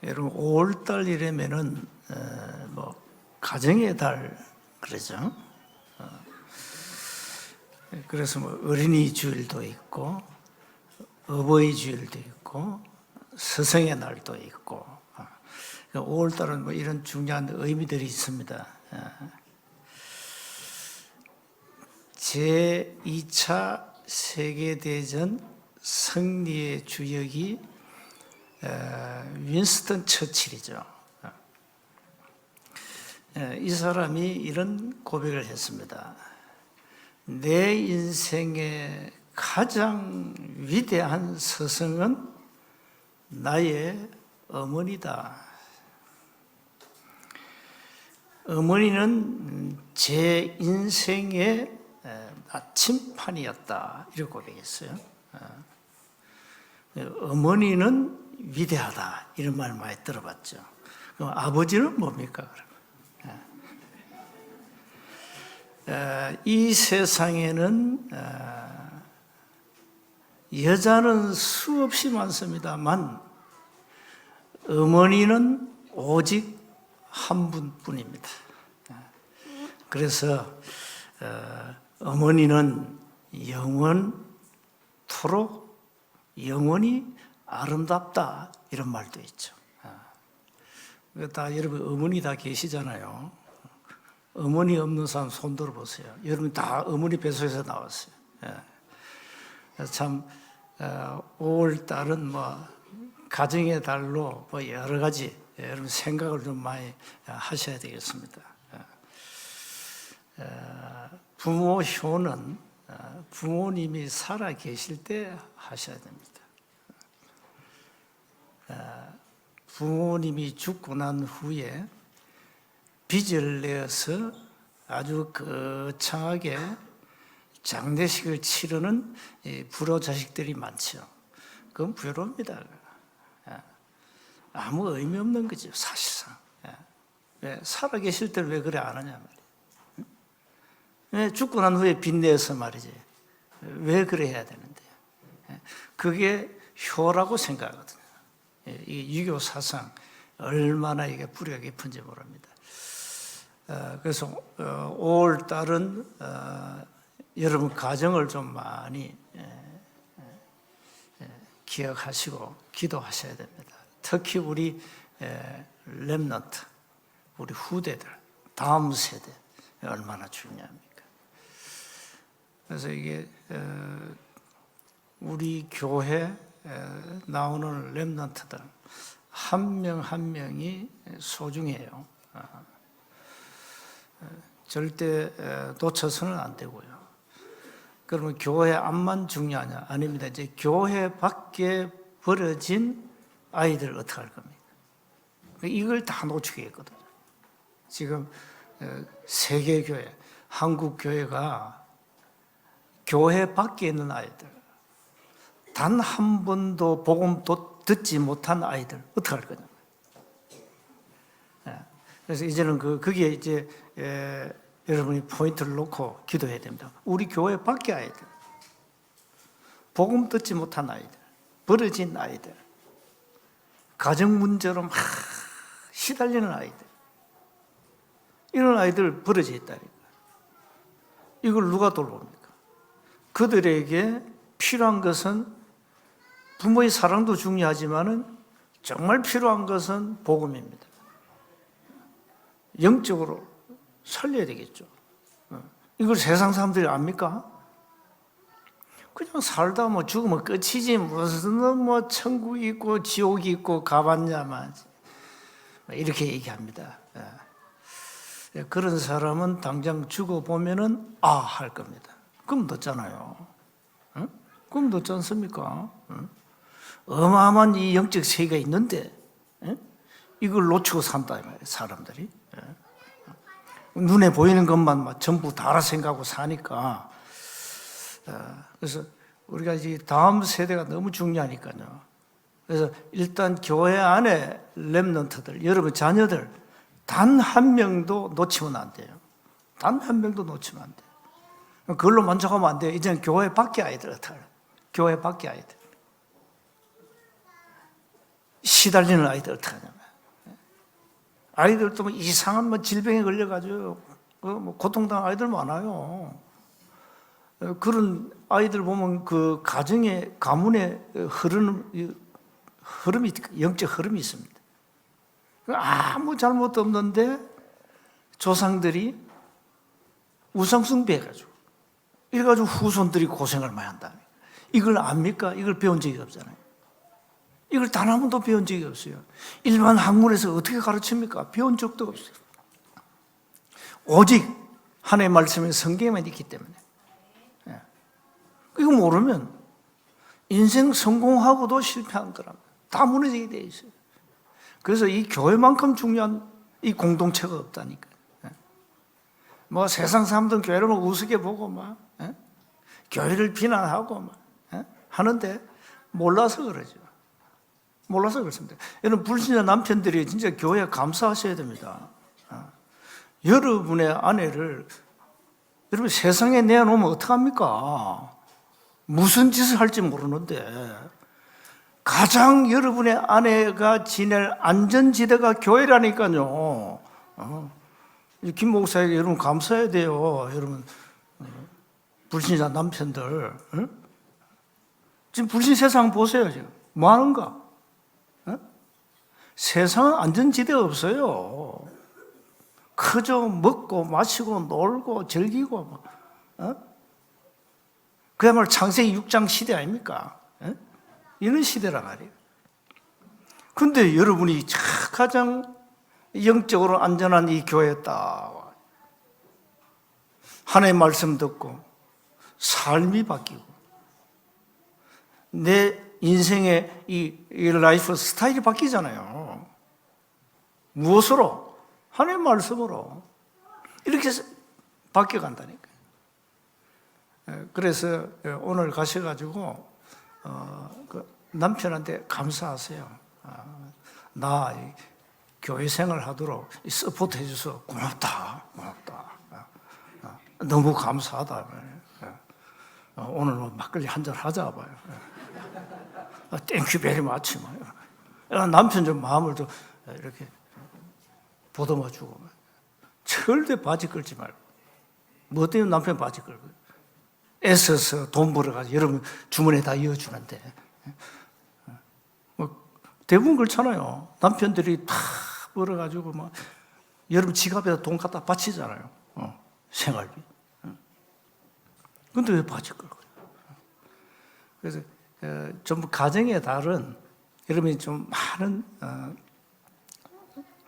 여러분 5월달 이래면은 뭐 가정의 달 그러죠. 그래서 뭐 어린이 주일도 있고 어버이 주일도 있고 스승의 날도 있고 5월달은 뭐 이런 중요한 의미들이 있습니다. 제2차 세계대전 승리의 주역이 윈스턴 처칠이죠. 이 사람이 이런 고백을 했습니다. 내 인생의 가장 위대한 스승은 나의 어머니다. 어머니는 제 인생의 나침판이었다. 이렇게 고백했어요. 어머니는 위대하다. 이런 말 많이 들어봤죠. 그럼 아버지는 뭡니까? 이 세상에는 여자는 수없이 많습니다만 어머니는 오직 한 분뿐입니다. 그래서 어머니는 영원토록 영원히 아름답다 이런 말도 있죠. 다 여러분 어머니 다 계시잖아요. 어머니 없는 사람 손 들어보세요. 여러분 다 어머니 뱃속에서 나왔어요. 참 5월달은 뭐 가정의 달로 뭐 여러 가지 여러분 생각을 좀 많이 하셔야 되겠습니다. 부모 효는 부모님이 살아 계실 때 하셔야 됩니다. 부모님이 죽고 난 후에 빚을 내어서 아주 거창하게 장례식을 치르는 불효 자식들이 많죠. 그건 부끄러웁니다. 아무 의미 없는 거죠, 사실상. 왜 살아 계실 때는 왜 그래 안 하냐 말이에요. 왜 죽고 난 후에 빚 내서 말이지. 왜 그래 해야 되는데. 그게 효라고 생각하거든요. 이 유교 사상 얼마나 이게 뿌리가 깊은지 모릅니다. 그래서 5월달은 여러분 가정을 좀 많이 기억하시고 기도하셔야 됩니다. 특히 우리 렘넌트, 우리 후대들, 다음 세대 얼마나 중요합니까? 그래서 이게 우리 교회 나오는 렘넌트들 한 명 한 명이 소중해요. 절대 놓쳐서는 안 되고요. 그러면 교회 안만 중요하냐? 아닙니다. 이제 교회 밖에 버려진 아이들 어떻게 할 겁니까? 이걸 다 놓치겠거든요. 지금 세계교회, 한국교회가 교회 밖에 있는 아이들, 단 한 번도 복음도 듣지 못한 아이들 어떻게 할 거냐? 그래서 이제는 거기에 이제 여러분이 포인트를 놓고 기도해야 됩니다. 우리 교회 밖의 아이들, 복음 듣지 못한 아이들, 버려진 아이들, 가정 문제로 막 시달리는 아이들, 이런 아이들 버려져 있다니까. 이걸 누가 돌봅니까? 그들에게 필요한 것은 부모의 사랑도 중요하지만은 정말 필요한 것은 복음입니다. 영적으로 살려야 되겠죠. 이걸 세상 사람들이 압니까? 그냥 살다 뭐 죽으면 끝이지 무슨 뭐 천국이 있고 지옥이 있고 가봤냐만 이렇게 얘기합니다. 그런 사람은 당장 죽어보면은 할 겁니다. 그럼 늦잖아요. 그럼 늦지 않습니까? 어마어마한 이 영적 세계가 있는데 이걸 놓치고 산다 말이에요, 사람들이. 눈에 보이는 것만 전부 다 알아 생각하고 사니까. 그래서 우리가 이제 다음 세대가 너무 중요하니까요. 그래서 일단 교회 안에 렘넌트들, 여러분 자녀들 단 한 명도 놓치면 안 돼요. 단 한 명도 놓치면 안 돼요. 그걸로 만족하면 안 돼요. 이제는 교회 밖의 아이들 어떡해요? 교회 밖의 아이들. 시달리는 아이들 어떡하냐? 아이들도 뭐 이상한 뭐 질병에 걸려가지고 뭐 고통당한 아이들 많아요. 그런 아이들 보면 그 가정의 가문의 흐름이 영적 흐름이 있습니다. 아무 잘못도 없는데 조상들이 우상숭배해가지고 이래가지고 후손들이 고생을 많이 한다. 이걸 압니까? 이걸 배운 적이 없잖아요. 이걸 단 한 번도 배운 적이 없어요. 일반 학문에서 어떻게 가르칩니까? 배운 적도 없어요. 오직 하나님의 말씀이 성경에만 있기 때문에. 이거 모르면 인생 성공하고도 실패한 거랍니다. 다 무너지게 돼 있어요. 그래서 이 교회만큼 중요한 이 공동체가 없다니까요. 뭐 세상 사람들은 교회를 우습게 보고 막 교회를 비난하고 막 하는데 몰라서 그러죠. 몰라서 그렇습니다. 여러분 불신자 남편들이 진짜 교회에 감사하셔야 됩니다. 여러분의 아내를 여러분 세상에 내놓으면 어떡합니까? 무슨 짓을 할지 모르는데 가장 여러분의 아내가 지낼 안전지대가 교회라니까요. 김 목사에게 여러분 감사해야 돼요. 여러분 불신자 남편들 지금 불신 세상 보세요. 지금 뭐 하는가? 세상은 안전지대가 없어요. 그저 먹고 마시고 놀고 즐기고 그야말로 창세기 6장 시대 아닙니까? 이런 시대란 말이에요. 그런데 여러분이 가장 영적으로 안전한 이 교회에 딱 하나님의 말씀 듣고 삶이 바뀌고 내 인생의 이 라이프 스타일이 바뀌잖아요. 무엇으로? 하나님의 말씀으로 이렇게 바뀌어간다니까요. 그래서 오늘 가셔가지고 그 남편한테 감사하세요. 나 교회 생활 하도록 서포트 해줘서 고맙다. 너무 감사하다. 오늘 뭐 막걸리 한잔 하자 봐요. 땡큐 베리 마치. 남편 좀 마음을 좀 이렇게 보듬어주고. 절대 바지 끌지 말고. 뭐 때문에 남편 바지 끌고. 애써서 돈 벌어가지고 여러분 주머니에 다 이어주는데. 뭐 대부분 그렇잖아요. 남편들이 다 벌어가지고 막 여러분 지갑에다 돈 갖다 바치잖아요. 생활비. 근데 왜 바지 끌고? 그래서 전부 가정에 다른 여러분이 좀 많은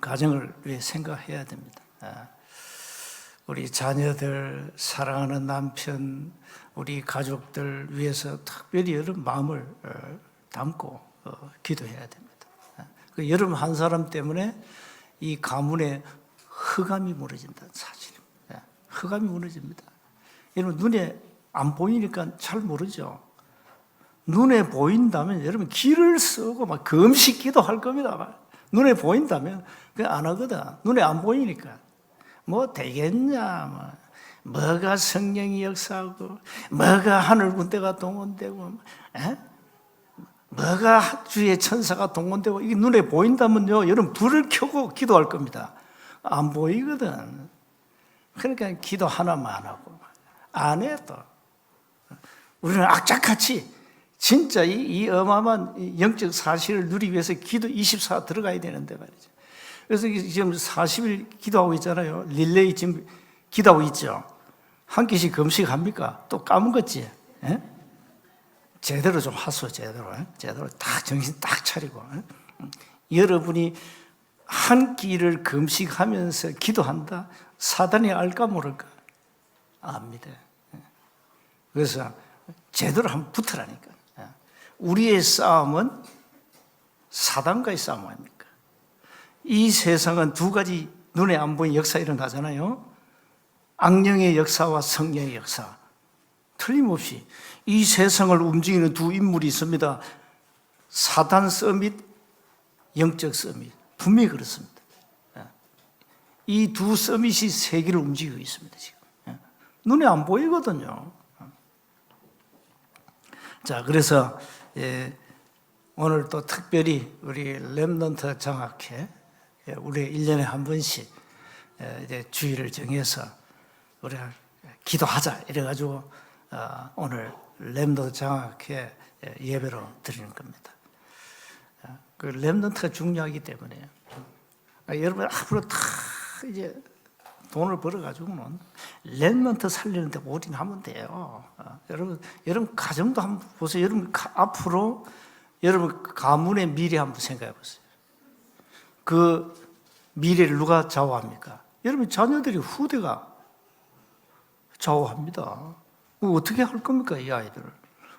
가정을 위해 생각해야 됩니다. 우리 자녀들, 사랑하는 남편, 우리 가족들 위해서 특별히 여러분 마음을 담고 기도해야 됩니다. 여러분 한 사람 때문에 이 가문의 흑암이 무너진다는 사실입니다. 흑암이 무너집니다. 여러분 눈에 안 보이니까 잘 모르죠. 눈에 보인다면 여러분 기를 쓰고 막 금식 기도할 겁니다. 눈에 보인다면 그냥 안 하거든. 눈에 안 보이니까. 뭐 되겠냐. 뭐가 성령이 역사하고 뭐가 하늘 군대가 동원되고 뭐가 주의 천사가 동원되고 이게 눈에 보인다면요. 여러분 불을 켜고 기도할 겁니다. 안 보이거든. 그러니까 기도 하나만 안 하고 안 해 또. 우리는 악착같이 진짜 이 어마어마한 영적 사실을 누리기 위해서 기도 24 들어가야 되는데 말이죠. 그래서 지금 40일 기도하고 있잖아요. 릴레이 지금 기도하고 있죠. 한 끼씩 금식합니까? 또 까먹었지? 에? 제대로 좀 하소, 제대로. 제대로 딱 정신 딱 차리고. 여러분이 한 끼를 금식하면서 기도한다? 사단이 알까 모를까? 압니다. 그래서 제대로 한번 붙으라니까. 우리의 싸움은 사단과의 싸움 아닙니까? 이 세상은 두 가지 눈에 안 보이는 역사 일어나잖아요. 악령의 역사와 성령의 역사. 틀림없이 이 세상을 움직이는 두 인물이 있습니다. 사단 서밋, 영적 서밋. 분명히 그렇습니다. 이 두 서밋이 세계를 움직이고 있습니다. 지금 눈에 안 보이거든요. 자, 그래서 오늘 또 특별히 우리 렘넌트 장학회 우리 1년에 한 번씩 이제 주일을 정해서 우리가 기도하자 이래가지고 오늘 렘넌트 장학회 예배로 드리는 겁니다. 그 렘넌트가 중요하기 때문에 여러분 앞으로 다 이제 돈을 벌어가지고는 렘넌트 살리는데 올인하면 돼요. 여러분 가정도 한번 보세요. 여러분 앞으로 여러분 가문의 미래 한번 생각해 보세요. 그 미래를 누가 좌우합니까? 여러분 자녀들이 후대가 좌우합니다. 어떻게 할 겁니까? 이 아이들을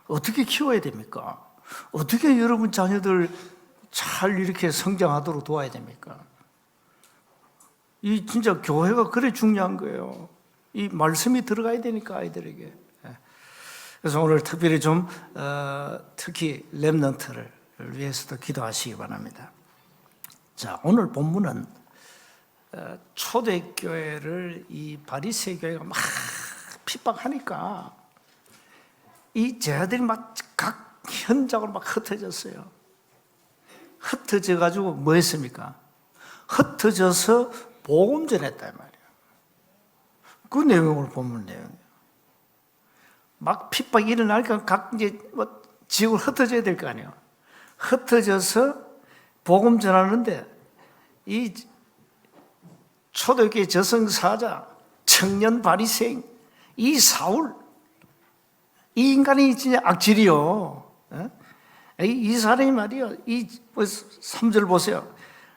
어떻게 키워야 됩니까? 어떻게 여러분 자녀들 잘 이렇게 성장하도록 도와야 됩니까? 이 진짜 교회가 그래 중요한 거예요. 이 말씀이 들어가야 되니까 아이들에게. 그래서 오늘 특별히 좀 특히 렘넌트를 위해서도 기도하시기 바랍니다. 자, 오늘 본문은 초대교회를 이 바리새 교회가 막 핍박하니까 이 제자들이 막 각 현장으로 막 흩어졌어요. 흩어져 가지고 뭐 했습니까? 흩어져서 복음 전했단 말이에요. 그 내용을 보면 내용이에요. 막 핍박이 일어나니까 각 이제 뭐 지역을 흩어져야 될 거 아니에요. 흩어져서 복음 전하는데 이 초대교회 저승사자 청년 바리새인 이 사울 이 인간이 진짜 악질이요. 이 사람이 말이요. 이 3절 보세요.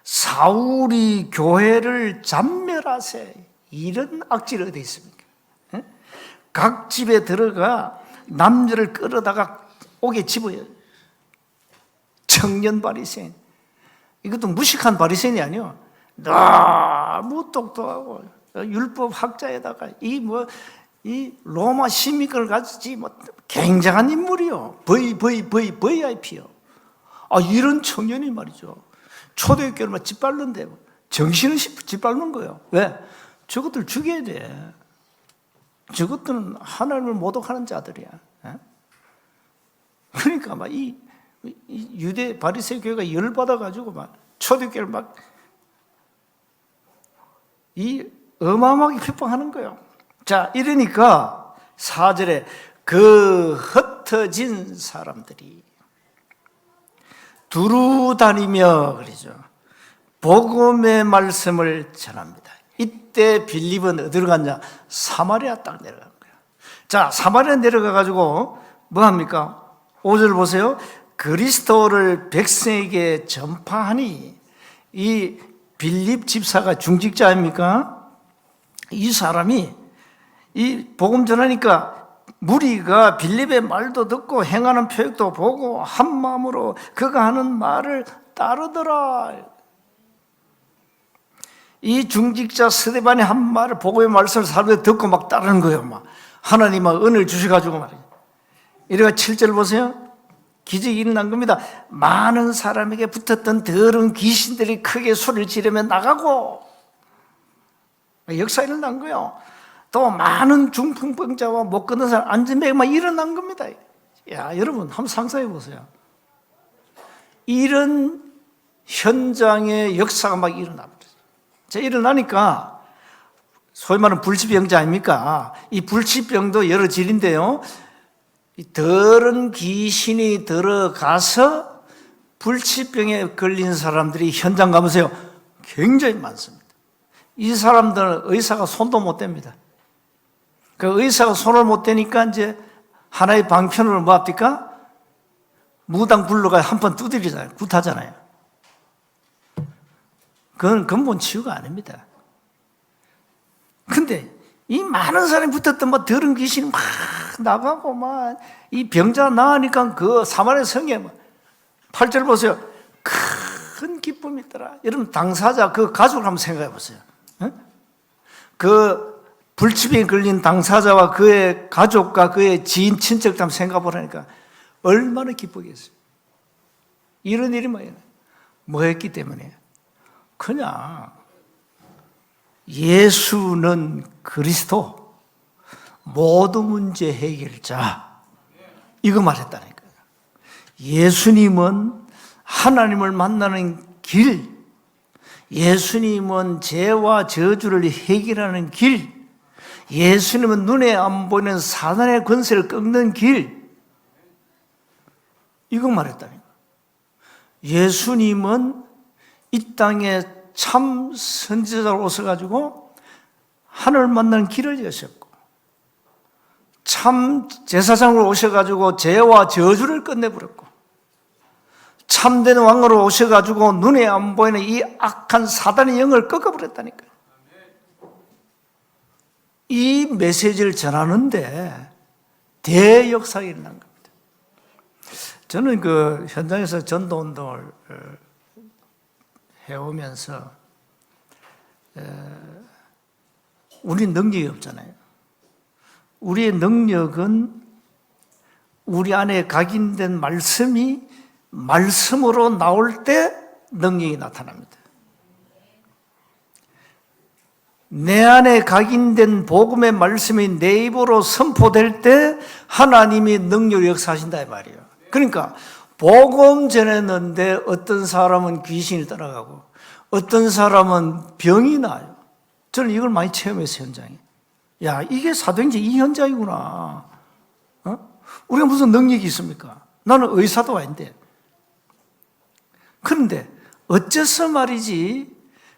사울이 교회를 잔멸하세. 이런 악질이 어디 있습니까? 각 집에 들어가 남녀를 끌어다가 옥에 집어요. 청년 바리새인. 이것도 무식한 바리새인이 아니요. 너무 똑똑하고 율법 학자에다가 이 로마 시민권을 가지지 굉장한 인물이요. VIP요. 이런 청년이 말이죠. 초대교회를 막 짓밟는데 정신을 짓밟는 거예요. 왜? 저것들 죽여야 돼. 저것들은 하나님을 모독하는 자들이야. 그러니까 이 유대 바리새 교회가 열받아 가지고 초대교회를 이 어마어마하게 핍박하는 거예요. 자, 이러니까 4절에 그 흩어진 사람들이 두루 다니며 그러죠. 복음의 말씀을 전합니다. 이때 빌립은 어디로 갔냐? 사마리아 땅 내려간 거예요. 자, 사마리아 내려가 가지고 뭐 합니까? 5절 보세요. 그리스도를 백성에게 전파하니 이 빌립 집사가 중직자 아닙니까? 이 사람이 이 복음 전하니까 무리가 빌립의 말도 듣고 행하는 표적도 보고 한 마음으로 그가 하는 말을 따르더라. 이 중직자 스데반이 한 말을 복음의 말씀을 사람들이 듣고 막 따르는 거예요. 하나님 은혜를 주셔가지고 말이에요. 이래가 7절 보세요. 기적이 일어난 겁니다. 많은 사람에게 붙었던 더러운 귀신들이 크게 소리를 지르며 나가고 역사 일어난 거예요. 또 많은 중풍병자와 못 걷는 사람 안전병이 막 일어난 겁니다. 야, 여러분 한번 상상해 보세요. 이런 현장의 역사가 막 일어나 버렸어요. 자, 일어나니까 소위 말하는 불치병자 아닙니까? 이 불치병도 여러 질인데요. 이 더러운 귀신이 들어가서 불치병에 걸린 사람들이 현장 가보세요. 굉장히 많습니다. 이 사람들은 의사가 손도 못 댑니다. 그 의사가 손을 못 대니까 이제 하나의 방편으로 뭐 합니까? 무당 불러가 한 번 두드리잖아요. 굿하잖아요. 그건 근본 치유가 아닙니다. 근데 이 많은 사람이 붙었던 더러운 귀신이 막 나가고 이 병자 나으니까 그 사마리아 성에 8절 보세요. 큰 기쁨이 있더라. 여러분 당사자 그 가족을 한번 생각해 보세요. 그 불치병에 걸린 당사자와 그의 가족과 그의 지인 친척들 한번 생각해 보라니까 얼마나 기쁘겠어요. 이런 일이 뭐 했기 때문에 그냥 예수는 그리스도 모든 문제 해결자 이거 말했다니까요. 예수님은 하나님을 만나는 길, 예수님은 죄와 저주를 해결하는 길, 예수님은 눈에 안 보이는 사단의 권세를 꺾는 길, 이거 말했다니까. 예수님은 이 땅에 참 선지자로 오셔가지고 하늘 만나는 길을 여셨고, 참 제사장으로 오셔가지고 죄와 저주를 끝내버렸고, 참된 왕으로 오셔가지고 눈에 안 보이는 이 악한 사단의 영을 꺾어버렸다니까요. 이 메시지를 전하는데 대역사가 일어난 겁니다. 저는 그 현장에서 전도 운동을 해오면서 우리 능력이 없잖아요. 우리의 능력은 우리 안에 각인된 말씀이 말씀으로 나올 때 능력이 나타납니다. 내 안에 각인된 복음의 말씀이 내 입으로 선포될 때 하나님이 능력을 역사하신다 이 말이에요. 그러니까 복음 전했는데 어떤 사람은 귀신이 따라가고 어떤 사람은 병이 나요. 저는 이걸 많이 체험했어요, 현장에. 야, 이게 사도행전 이 현장이구나. 우리가 무슨 능력이 있습니까? 나는 의사도 아닌데. 그런데 어째서 말이지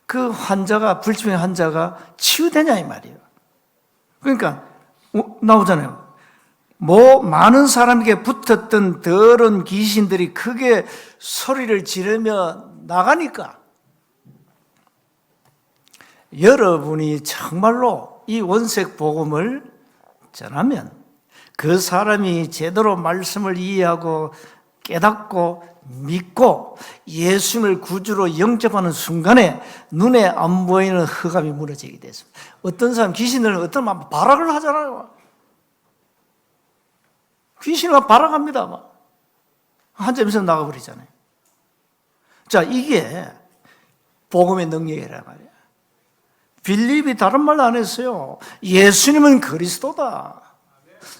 그 환자가, 불치병 환자가 치유되냐 이 말이에요. 그러니까 나오잖아요. 많은 사람에게 붙었던 더러운 귀신들이 크게 소리를 지르며 나가니까 여러분이 정말로 이 원색 복음을 전하면 그 사람이 제대로 말씀을 이해하고 깨닫고 믿고 예수님을 구주로 영접하는 순간에 눈에 안 보이는 흑암이 무너지게 됐습니다. 어떤 사람, 귀신들은 어떤 막 발악을 하잖아요. 귀신이 막 발악합니다. 막. 한점에서 나가버리잖아요. 자, 이게 복음의 능력이란 말이야. 빌립이 다른 말 안 했어요. 예수님은 그리스도다.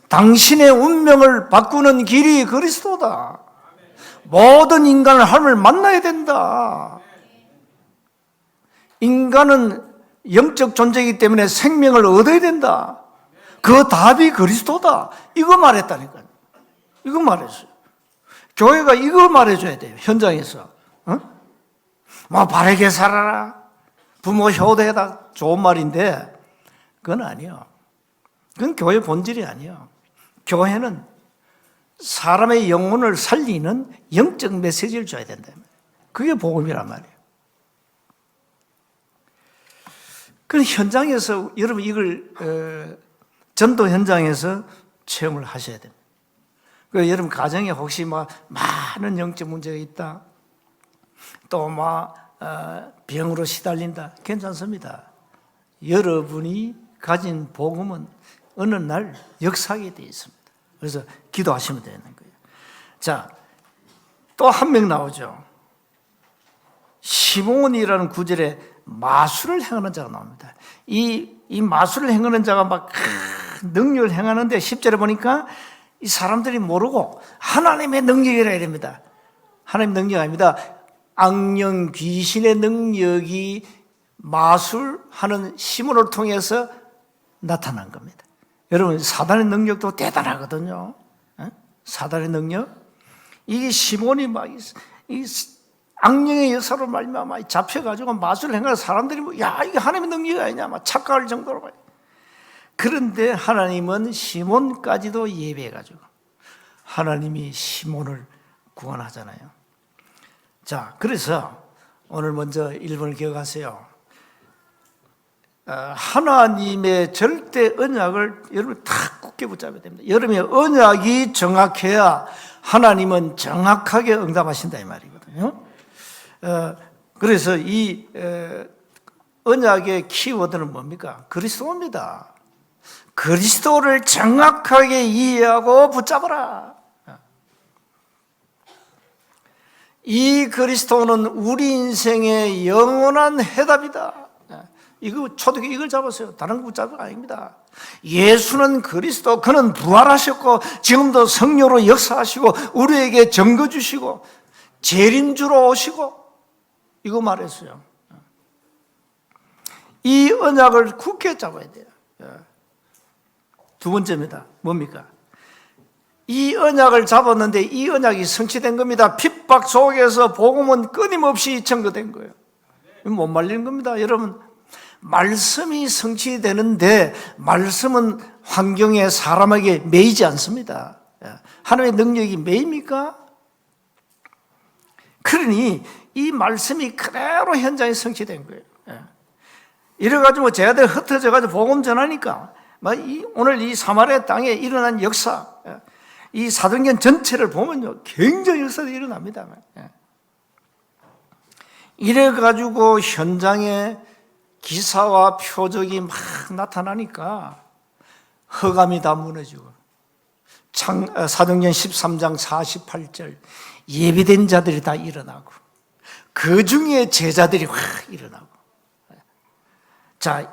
당신의 운명을 바꾸는 길이 그리스도다. 모든 인간은 하나님을 만나야 된다. 인간은 영적 존재이기 때문에 생명을 얻어야 된다. 그 답이 그리스도다. 이거 말했다니까요. 이거 말했어요. 교회가 이거 말해줘야 돼요. 현장에서. 바르게 살아라. 부모 효도해라. 좋은 말인데 그건 아니에요. 그건 교회 본질이 아니에요. 교회는 사람의 영혼을 살리는 영적 메시지를 줘야 된다. 그게 복음이란 말이에요. 그 현장에서 여러분 이걸 전도 현장에서 체험을 하셔야 됩니다. 그 여러분 가정에 혹시 많은 영적 문제가 있다, 또 병으로 시달린다, 괜찮습니다. 여러분이 가진 복음은 어느 날 역사하게 되어 있습니다. 그래서 기도하시면 되는 거예요. 자, 또 한 명 나오죠. 시몬이라는 구절에 마술을 행하는 자가 나옵니다. 이 마술을 행하는 자가 능력을 행하는데 10절에 보니까 이 사람들이 모르고 하나님의 능력이라 이럽니다. 하나님 능력이 아닙니다. 악령 귀신의 능력이 마술하는 시몬을 통해서 나타난 겁니다. 여러분 사단의 능력도 대단하거든요. 사단의 능력. 이게 시몬이 이 악령의 역사로 말미암아 잡혀가지고 마술을 행하는 사람들이 야 이게 하나님의 능력이 아니냐 착각할 정도로 봐요. 그런데 하나님은 시몬까지도 예배해가지고 하나님이 시몬을 구원하잖아요. 자, 그래서 오늘 먼저 1번을 기억하세요. 하나님의 절대 언약을 여러분 다 굳게 붙잡아야 됩니다. 여러분의 언약이 정확해야 하나님은 정확하게 응답하신다 이 말이거든요. 그래서 이 언약의 키워드는 뭡니까? 그리스도입니다. 그리스도를 정확하게 이해하고 붙잡아라. 이 그리스도는 우리 인생의 영원한 해답이다. 초대교회 이걸 잡았어요. 다른 거 붙잡은 거 아닙니다. 예수는 그리스도, 그는 부활하셨고 지금도 성령으로 역사하시고 우리에게 증거 주시고 재림주로 오시고 이거 말했어요. 이 언약을 굳게 잡아야 돼요. 두 번째입니다. 뭡니까? 이 언약을 잡았는데 이 언약이 성취된 겁니다. 핍박 속에서 복음은 끊임없이 증거된 거예요. 못 말리는 겁니다. 여러분, 말씀이 성취되는데 말씀은 환경에 사람에게 매이지 않습니다. 하나님의 능력이 매입니까? 그러니 이 말씀이 그대로 현장에 성취된 거예요. 이래가지고 제 아들 흩어져가지고 복음 전하니까 오늘 이 사마리아 땅에 일어난 역사, 이 사도행전 전체를 보면요 굉장히 역사가 일어납니다. 이래가지고 현장에 기사와 표적이 막 나타나니까 허감이 다 무너지고 사도행전 13장 48절 예비된 자들이 다 일어나고 그 중에 제자들이 확 일어나고, 자,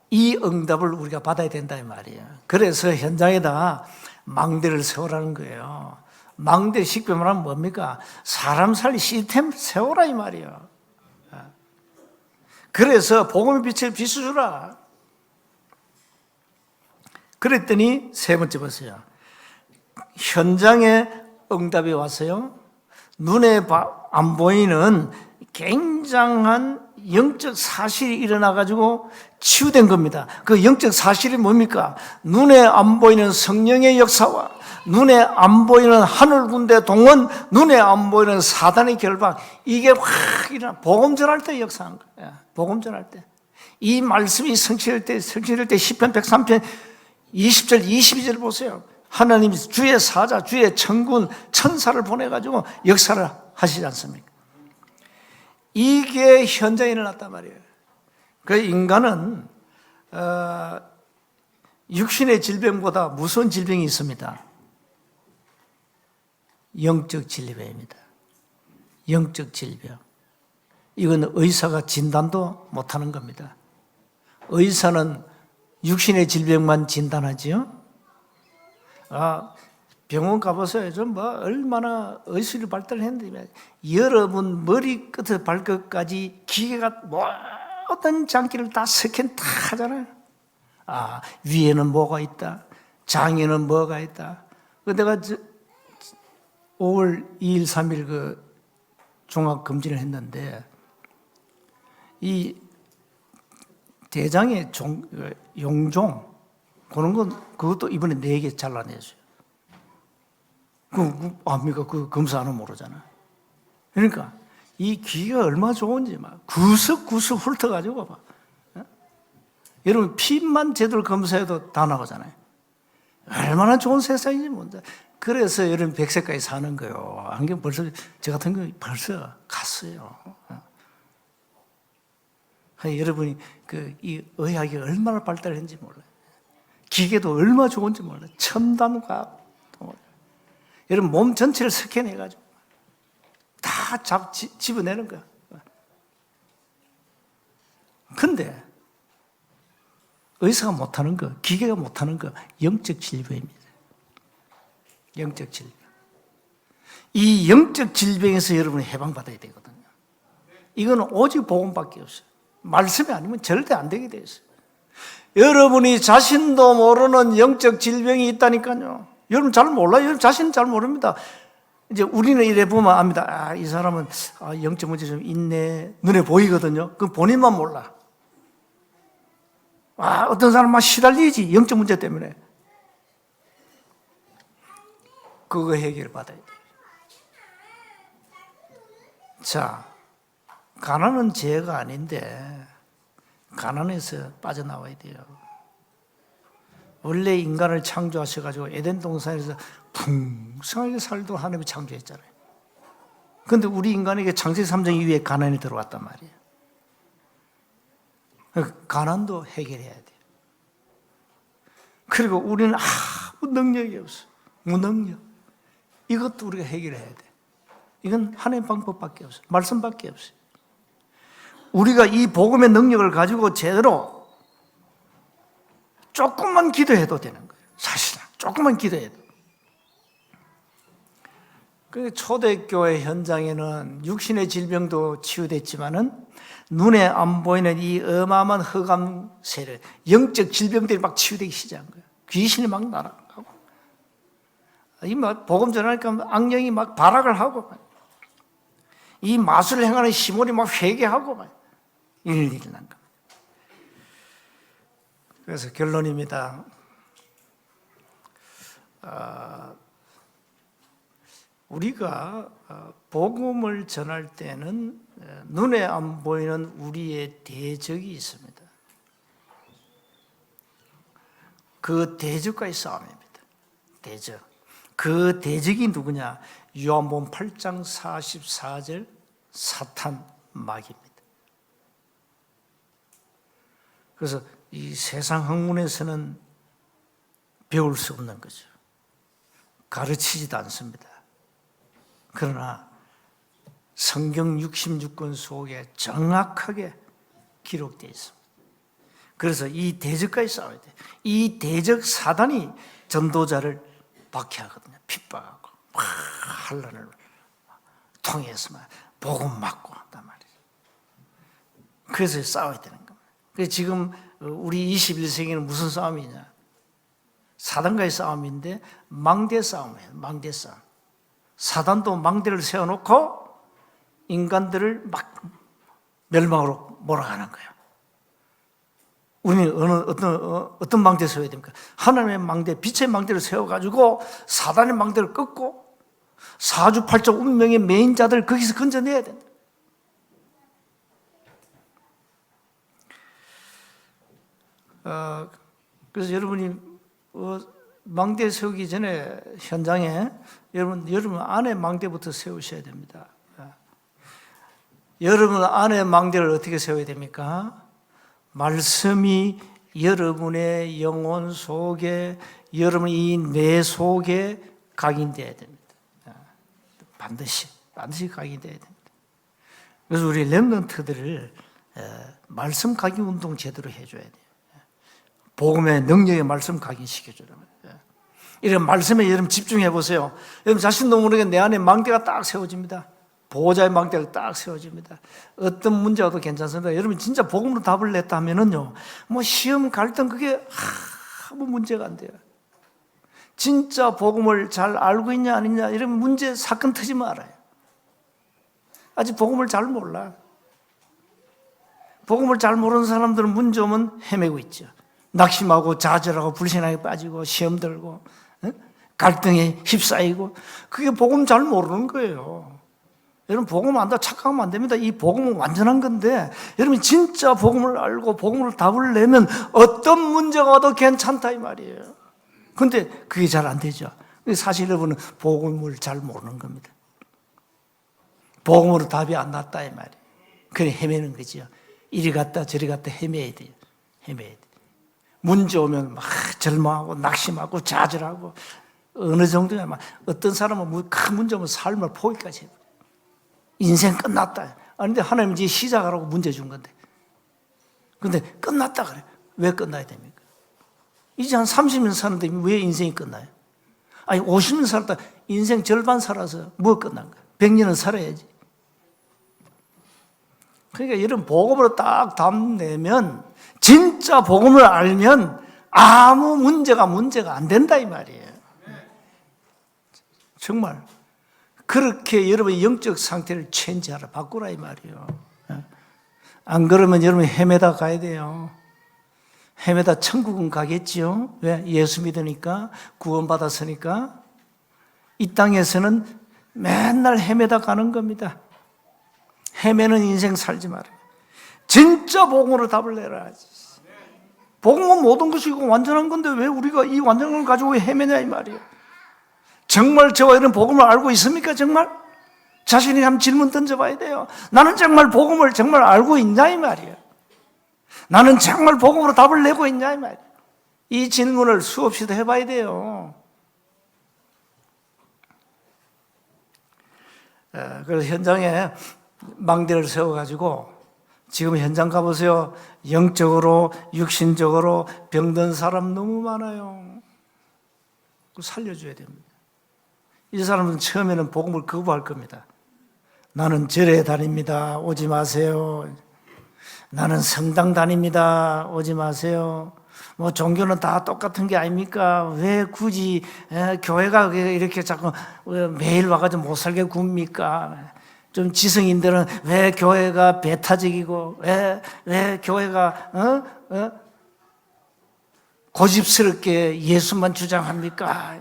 이 응답을 우리가 받아야 된다 이 말이에요. 그래서 현장에다 망대를 세우라는 거예요. 망대 쉽게 말하면 뭡니까? 사람 살릴 시스템 세우라 이 말이에요. 그래서 복음의 빛을 비춰주라. 그랬더니 세 번째 보세요. 현장에 응답이 왔어요. 눈에 안 보이는 굉장한 영적 사실이 일어나가지고 치유된 겁니다. 그 영적 사실이 뭡니까? 눈에 안 보이는 성령의 역사와 눈에 안 보이는 하늘 군대 동원, 눈에 안 보이는 사단의 결박, 이게 확 일어나. 복음 전할 때 역사한 거예요. 복음 전할 때. 이 말씀이 성취될 때 시편 103편 20절 22절 보세요. 하나님이 주의 사자, 주의 천군, 천사를 보내가지고 역사를 하시지 않습니까? 이게 현장에 일어났단 말이에요. 그 인간은 육신의 질병보다 무서운 질병이 있습니다. 영적 질병입니다. 영적 질병. 이건 의사가 진단도 못하는 겁니다. 의사는 육신의 질병만 진단하지요. 병원 가보세요. 좀 얼마나 의술이 발달했는데 여러분 머리끝에서 발끝까지 기계가 모든 장기를 다 스캔 다 하잖아요. 위에는 뭐가 있다, 장에는 뭐가 있다. 내가 5월 2일, 3일 그 종합 검진을 했는데 이 대장의 용종 그런 건 그것도 이번에 4개 잘라냈어요. 압니까? 그 검사는 모르잖아. 그러니까 이 귀가 얼마나 좋은지 막 구석구석 훑어가지고 봐. 여러분 피만 제대로 검사해도 다 나오잖아요. 얼마나 좋은 세상인지 모른다. 그래서 여러분 100세까지 사는 거예요. 안경 벌써 저 같은 거 벌써 갔어요. 여러분이 이 의학이 얼마나 발달했는지 몰라요. 기계도 얼마나 좋은지 몰라요. 첨단 과학. 여러분 몸 전체를 스캔해가지고 다 집어내는 거야. 근데 의사가 못하는 거, 기계가 못하는 거, 영적 질병입니다. 영적 질병. 이 영적 질병에서 여러분이 해방받아야 되거든요. 이건 오직 복음밖에 없어요. 말씀이 아니면 절대 안 되게 돼 있어요. 여러분이 자신도 모르는 영적 질병이 있다니까요. 여러분 잘 몰라요. 여러분 자신은 잘 모릅니다. 이제 우리는 이래 보면 압니다. 이 사람은 영적 문제 좀 있네. 눈에 보이거든요. 그럼 본인만 몰라. 어떤 사람은 막 시달리지. 영적 문제 때문에. 그거 해결받아야 돼요. 자, 가난은 죄가 아닌데 가난에서 빠져나와야 돼요. 원래 인간을 창조하셔가지고 에덴 동산에서 풍성하게 살도록 하나님이 창조했잖아요. 그런데 우리 인간에게 창세기 3장 이후에 가난이 들어왔단 말이에요. 가난도 해결해야 돼요. 그리고 우리는 아무 능력이 없어요. 무능력. 이것도 우리가 해결해야 돼. 이건 하나님의 방법밖에 없어요. 말씀밖에 없어요. 우리가 이 복음의 능력을 가지고 제대로 조금만 기도해도 되는 거예요. 사실은 조금만 기도해도. 초대교회 현장에는 육신의 질병도 치유됐지만은 눈에 안 보이는 이 어마어마한 흑암 세력, 영적 질병들이 막 치유되기 시작한 거예요. 귀신이 막 날아가고, 이 막 복음 전하니까 악령이 막 발악을 하고, 이 마술을 행하는 시몬이 막 회개하고, 이런 일이 난 겁니다. 그래서 결론입니다. 우리가 복음을 전할 때는 눈에 안 보이는 우리의 대적이 있습니다. 그 대적과의 싸움입니다. 대적. 그 대적이 누구냐? 요한복음 8장 44절 사탄 마귀입니다. 그래서 이 세상 학문에서는 배울 수 없는 거죠. 가르치지도 않습니다. 그러나 성경 66권 속에 정확하게 기록되어 있습니다. 그래서 이 대적과의 싸워야 돼요. 이 대적 사단이 전도자를 박해하거든요. 핍박하고 환난을 통해서 복음 맞고 한단 말이에요. 그래서 싸워야 되는 겁니다. 그래서 지금 우리 21세기는 무슨 싸움이냐? 사단과의 싸움인데 망대 싸움이에요. 망대 싸움. 사단도 망대를 세워놓고 인간들을 막 멸망으로 몰아가는 거예요. 우리는 어떤 망대 세워야 됩니까? 하나님의 망대, 빛의 망대를 세워가지고 사단의 망대를 끊고 사주팔적 운명의 매인자들 거기서 건져내야 된다. 그래서 여러분이 망대 세우기 전에 현장에 여러분 안에 망대부터 세우셔야 됩니다. 여러분 안에 망대를 어떻게 세워야 됩니까? 말씀이 여러분의 영혼 속에, 여러분 이 뇌 속에 각인되어야 됩니다. 반드시 각인되어야 됩니다. 그래서 우리 렘넌트들을 말씀 각인 운동 제대로 해줘야 돼요. 복음의 능력의 말씀 각인시켜주는 거예요. 이런 말씀에 여러분 집중해 보세요. 여러분 자신도 모르게 내 안에 망대가 딱 세워집니다. 보호자의 망대가 딱 세워집니다. 어떤 문제가 도 괜찮습니다. 여러분 진짜 복음으로 답을 냈다 하면은요, 뭐 시험 갈등 그게 아무 문제가 안 돼요. 진짜 복음을 잘 알고 있냐 아니냐 이런 문제 사건 터지면 알아요. 아직 복음을 잘 몰라. 복음을 잘 모르는 사람들은 문제 오면 헤매고 있죠. 낙심하고 좌절하고 불신하게 빠지고 시험 들고 갈등에 휩싸이고, 그게 복음 잘 모르는 거예요. 여러분 복음 안다 착각하면 안 됩니다. 이 복음은 완전한 건데 여러분이 진짜 복음을 알고 복음으로 답을 내면 어떤 문제가 와도 괜찮다 이 말이에요. 근데 그게 잘 안 되죠. 사실 여러분은 복음을 잘 모르는 겁니다. 복음으로 답이 안 났다 이 말이에요. 그래 헤매는 거죠. 이리 갔다 저리 갔다 헤매야 돼요. 헤매야 돼요. 문제 오면 막 절망하고 낙심하고 좌절하고, 어느 정도냐, 막 어떤 사람은 큰 문제 오면 삶을 포기까지 해요. 인생 끝났다. 아니, 근데 하나님이 이제 시작하라고 문제 준 건데. 근데 끝났다 그래. 왜 끝나야 됩니까? 이제 한 30년 사는데 왜 인생이 끝나요? 아니, 50년 살았다. 인생 절반 살아서 뭐 끝난 거야? 100년은 살아야지. 그러니까 이런 복음으로 딱 답내면, 진짜 복음을 알면 아무 문제가 안 된다 이 말이에요. 정말 그렇게 여러분의 영적 상태를 체인지하라, 바꾸라 이 말이에요. 안 그러면 여러분 헤매다 가야 돼요. 헤매다 천국은 가겠지요. 왜? 예수 믿으니까, 구원받았으니까. 이 땅에서는 맨날 헤매다 가는 겁니다. 헤매는 인생 살지 말아요. 진짜 복음으로 답을 내라야지. 복음은 모든 것이고 완전한 건데 왜 우리가 이 완전한 걸 가지고 왜 헤매냐 이 말이에요. 정말 저와 이런 복음을 알고 있습니까? 정말? 자신이 한번 질문 던져봐야 돼요. 나는 정말 복음을 정말 알고 있냐 이 말이에요. 나는 정말 복음으로 답을 내고 있냐 이 말이에요. 이 질문을 수없이도 해봐야 돼요. 그래서 현장에 망대를 세워가지고, 지금 현장 가보세요. 영적으로 육신적으로 병든 사람 너무 많아요. 살려줘야 됩니다. 이 사람은 처음에는 복음을 거부할 겁니다. 나는 절에 다닙니다. 오지 마세요. 나는 성당 다닙니다. 오지 마세요. 뭐 종교는 다 똑같은 게 아닙니까? 왜 굳이 교회가 이렇게 자꾸 매일 와가지고 못 살게 굽니까? 좀 지성인들은 왜 교회가 배타적이고 왜 교회가 고집스럽게 예수만 주장합니까?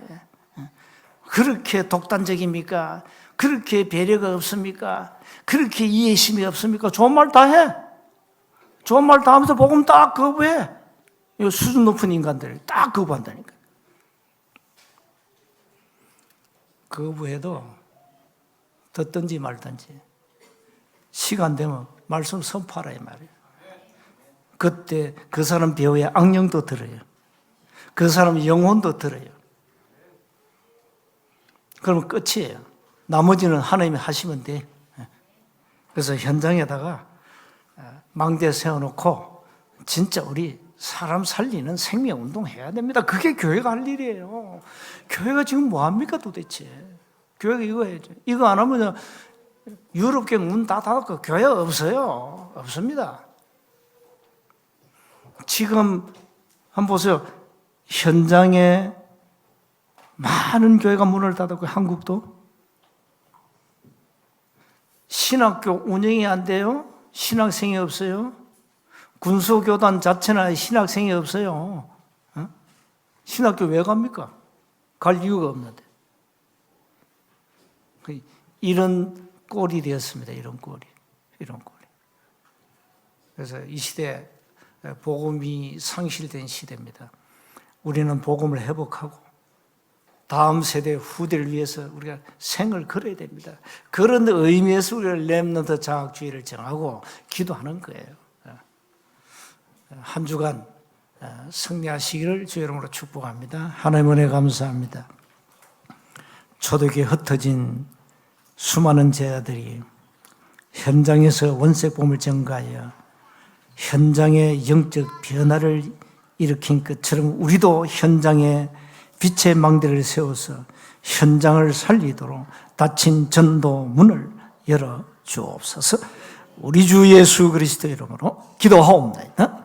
그렇게 독단적입니까? 그렇게 배려가 없습니까? 그렇게 이해심이 없습니까? 좋은 말 다 해. 좋은 말 다 하면서 복음 딱 거부해. 이 수준 높은 인간들 딱 거부한다니까. 거부해도 듣든지 말든지 시간 되면 말씀 선포하라 이 말이에요. 그때 그 사람 배우의 악령도 들어요. 그 사람 영혼도 들어요. 그러면 끝이에요. 나머지는 하나님이 하시면 돼. 그래서 현장에다가 망대 세워놓고 진짜 우리 사람 살리는 생명운동 해야 됩니다. 그게 교회가 할 일이에요. 교회가 지금 뭐합니까 도대체? 교회가 이거 해야죠. 이거 안 하면 유럽계 문 다 닫았고 교회 없어요. 없습니다. 지금 한번 보세요. 현장에 많은 교회가 문을 닫았고 한국도 신학교 운영이 안 돼요. 신학생이 없어요. 군소교단 자체나 신학생이 없어요. 신학교 왜 갑니까? 갈 이유가 없는데. 이런 꼴이 되었습니다. 이런 꼴이. 그래서 이 시대 복음이 상실된 시대입니다. 우리는 복음을 회복하고 다음 세대 후대를 위해서 우리가 생을 걸어야 됩니다. 그런 의미에서 우리가 렘넌트 자학주의를 정하고 기도하는 거예요. 한 주간 승리하시기를 주 이름으로 축복합니다. 하나님 은혜 감사합니다. 초대교회에 흩어진 수많은 제자들이 현장에서 원색복음을 전가하여 현장의 영적 변화를 일으킨 것처럼 우리도 현장에 빛의 망대를 세워서 현장을 살리도록 닫힌 전도 문을 열어 주옵소서. 우리 주 예수 그리스도 이름으로 기도하옵나이다.